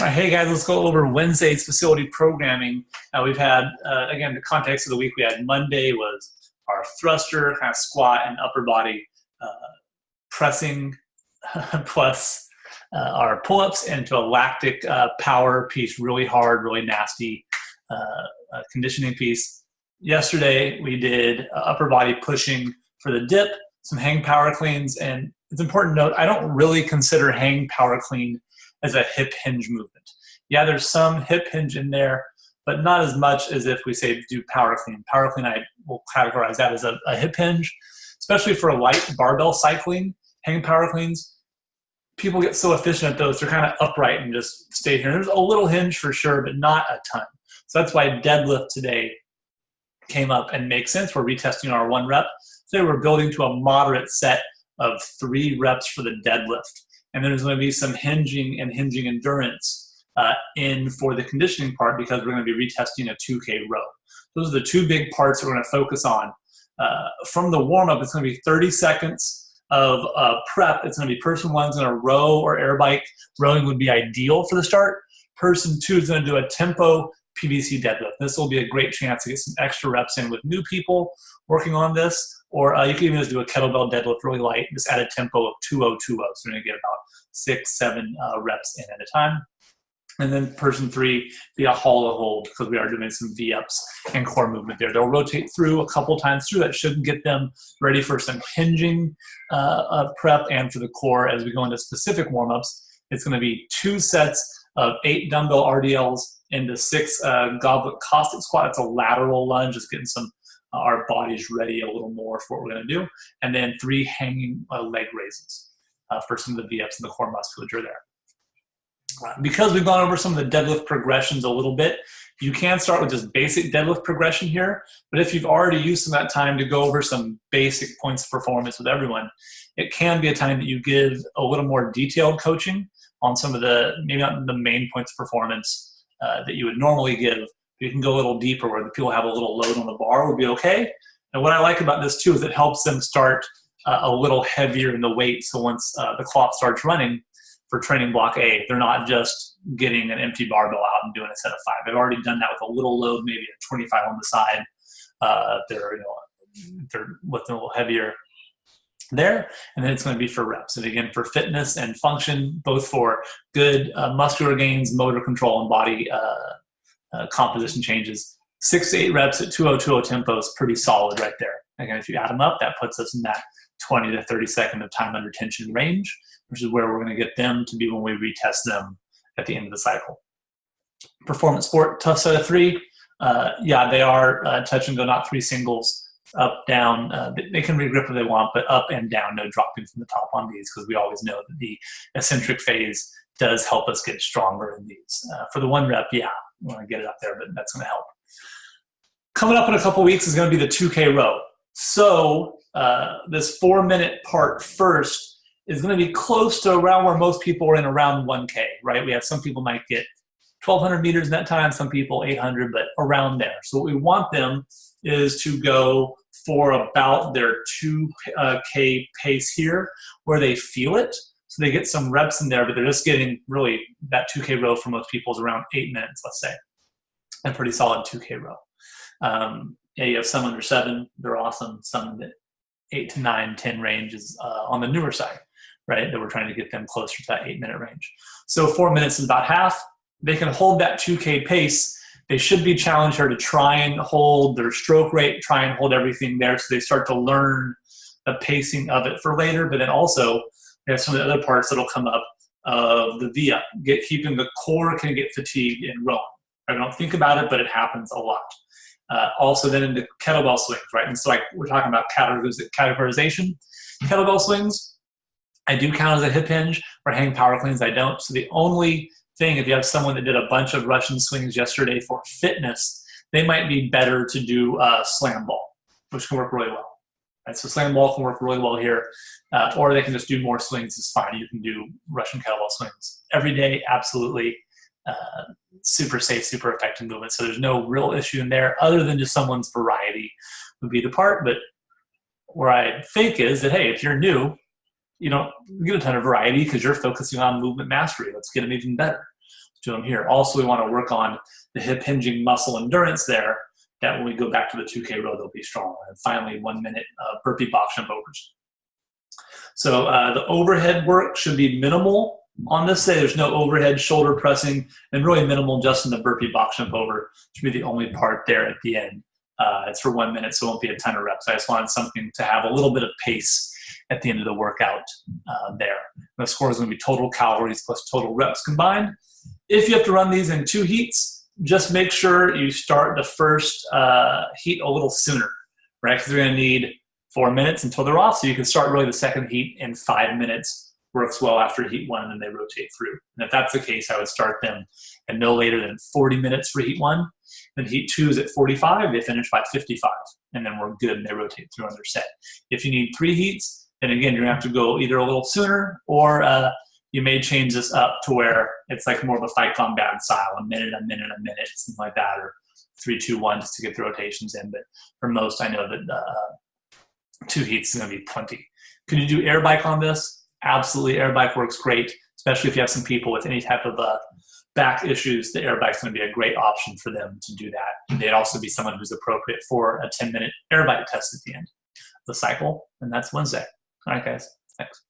All right, hey guys, let's go over Wednesday's facility programming. We've had, again, the context of the week, we had Monday was our thruster, kind of squat and upper body uh, pressing plus our pull-ups into a lactic power piece, really hard, really nasty conditioning piece. Yesterday, we did upper body pushing for the dip, some hang power cleans, and it's important to note, I don't really consider hang power clean as a hip hinge movement. Yeah, there's some hip hinge in there, but not as much as if we say do power clean. Power clean, I will categorize that as a hip hinge, especially for a light barbell cycling, hang power cleans. People get so efficient at those, they're kind of upright and just stay here. There's a little hinge for sure, but not a ton. So that's why deadlift today came up and makes sense. We're retesting our 1 rep. Today we're building to a moderate set of 3 reps for the deadlift. And then there's going to be some hinging and hinging endurance in for the conditioning part because we're going to be retesting a 2K row. Those are the 2 big parts that we're going to focus on. From the warm-up, it's going to be 30 seconds of prep. It's going to be person 1's going to row or air bike. Rowing would be ideal for the start. Person 2 is going to do a tempo PVC deadlift. This will be a great chance to get some extra reps in with new people working on this. Or you can even just do a kettlebell deadlift really light, just add a tempo of 2-0-2-0. So you're going to get about 6-7 reps in at a time. And then person 3, be a hollow hold because we are doing some V-ups and core movement there. They'll rotate through a couple times through. That should get them ready for some hinging prep and for the core as we go into specific warm-ups. It's going to be 2 sets of 8 dumbbell RDLs into 6 goblet Cossack squat. It's a lateral lunge, just getting some our bodies ready a little more for what we're going to do. And then 3 hanging leg raises for some of the V-ups and the core musculature there. Because we've gone over some of the deadlift progressions a little bit, you can start with just basic deadlift progression here. But if you've already used some of that time to go over some basic points of performance with everyone, it can be a time that you give a little more detailed coaching on some of the, maybe not the main points of performance that you would normally give. You can go a little deeper where the people have a little load on the bar would be okay. And what I like about this too is it helps them start a little heavier in the weight. So once the clock starts running for training block A, they're not just getting an empty barbell out and doing a set of 5. They've already done that with a little load, maybe a 25 on the side. They're lifting a little heavier there, and then it's going to be for reps. And again, for fitness and function, both for good muscular gains, motor control, and body composition changes. 6 to 8 reps at 2:0-2:0 tempo is pretty solid right there. Again, if you add them up, that puts us in that 20 to 30 second of time under tension range, which is where we're going to get them to be when we retest them at the end of the cycle. Performance sport, tough set of 3. Yeah, they are touch and go, not 3 singles, up, down. They can regrip if they want, but up and down, no dropping from the top on these because we always know that the eccentric phase does help us get stronger in these. For the 1 rep, yeah, we want to get it up there, but that's going to help. Coming up in a couple weeks is going to be the 2K row. So this 4-minute part first is going to be close to around where most people are in, around 1K, right? We have some people might get 1,200 meters in that time, some people 800, but around there. So what we want them is to go for about their 2K pace here where they feel it. So they get some reps in there, but they're just getting really that 2K row for most people is around 8 minutes, let's say. A pretty solid 2K row. Yeah, you have some under 7, they're awesome. Some that 8 to 9, 10 range is on the newer side, right? That we're trying to get them closer to that 8-minute range. So 4 minutes is about half. They can hold that 2K pace. They should be challenged here to try and hold their stroke rate, try and hold everything there so they start to learn the pacing of it for later. But then also, we have some of the other parts that'll come up of the VIA. Keeping the core can get fatigued in rowing. I don't think about it, but it happens a lot. Also then into kettlebell swings, right? And so like we're talking about categorization. Kettlebell swings, I do count as a hip hinge, or hang power cleans, I don't. So the only thing, if you have someone that did a bunch of Russian swings yesterday for fitness, they might be better to do slam ball, which can work really well. Right? So slam ball can work really well here, or they can just do more swings, it's fine. You can do Russian kettlebell swings every day, absolutely. Super safe, super effective movement. So there's no real issue in there other than just someone's variety would be the part. But where I think is that, hey, if you're new, you don't get a ton of variety because you're focusing on movement mastery. Let's get them even better. do them here. Also, we want to work on the hip hinging muscle endurance there, that when we go back to the 2K row, they'll be strong. And finally, 1 minute burpee box jump overs. So the overhead work should be minimal on this day. There's no overhead shoulder pressing, and really minimal just in the burpee box jump over should be the only part there at the end. It's for 1 minute, so it won't be a ton of reps. I just wanted something to have a little bit of pace at the end of the workout there. The score is going to be total calories plus total reps combined. If you have to run these in 2 heats, just make sure you start the first heat a little sooner, right? Because you're going to need 4 minutes until they're off, so you can start really the second heat in 5 minutes. Works well after heat 1, and then they rotate through. And if that's the case, I would start them at no later than 40 minutes for heat 1. Then heat 2 is at 45. They finish by 55, and then we're good, and they rotate through on their set. If you need 3 heats, then again, you're going to have to go either a little sooner, or you may change this up to where it's like more of a fight combat style, a minute, something like that, or 3, 2, 1 just to get the rotations in. But for most, I know that 2 heats is going to be plenty. Could you do air bike on this? Absolutely, air bike works great, especially if you have some people with any type of back issues. The air bike's going to be a great option for them to do that. And they'd also be someone who's appropriate for a 10-minute air bike test at the end of the cycle, and that's Wednesday. All right, guys, thanks.